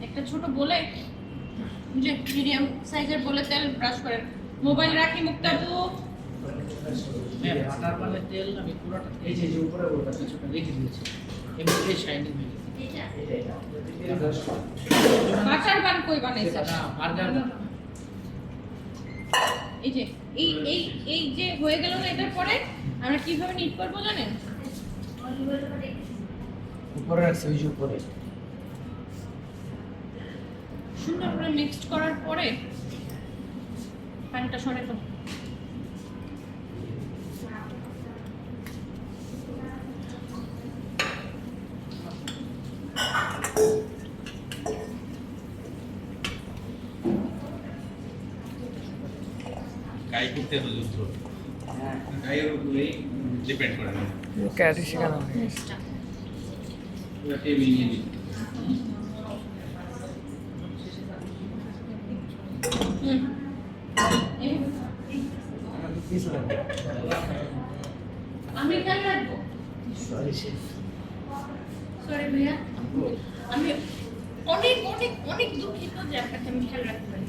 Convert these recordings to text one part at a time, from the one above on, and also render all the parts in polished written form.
একটা ছোট বলে যে মিডিয়াম সাইজের বলে তেল ব্রাশ করেন। মোবাইল রাখি মুক্তাবু। হ্যাঁ, আটার পালে তেল আমি পুরোটা এই যে উপরে বলটা কিছুটা রেখে দিয়েছি, এমনিতেই শাইনিং হয়ে গেছে। বাটার বান কই বানাইছে? না, বার্গার এই যে এই যে হয়ে গেল না, এটার পরে আমরা কিভাবে নিট করব জানেন? উপরে রাখছি, ওই যে উপরে। সুন্দর করে মিক্সড করার পরে পানিটা সরে ফেলো। গাই করতে হলো যুদ্ধ, গায়ের উপরেই ডিপেন্ড করে না। ক্যারি শেখানো হয়। পুরো টেবিল নিয়ে নিই। আমি খেয়াল রাখবো। Sorry chef. সরি ভাইয়া, আমি অনেক অনেক অনেক দুঃখিত যে আপনাকে আমি খেয়াল রাখতে পারি।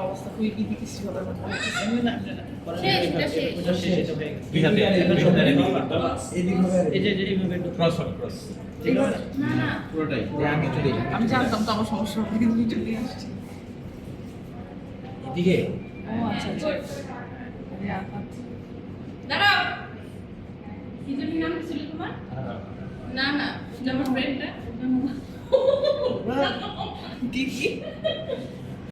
অবস্থা খুবই কি কিছু কথা বলতে না না এই যে এইভাবে একটু ক্রস ক্রস না না পুরোটাই। আমি একটু দিই। আমি জানতাম তো আমার সমস্যা হবে, কিন্তু ভিডিও নিয়ে আসছি। এদিকে ও আচ্ছা আচ্ছা। আরে আপা, দাঁড়াও, কি জানি নাম ছিল তোমার? না না, এটা আমার ফ্রেন্ডটা। দিদি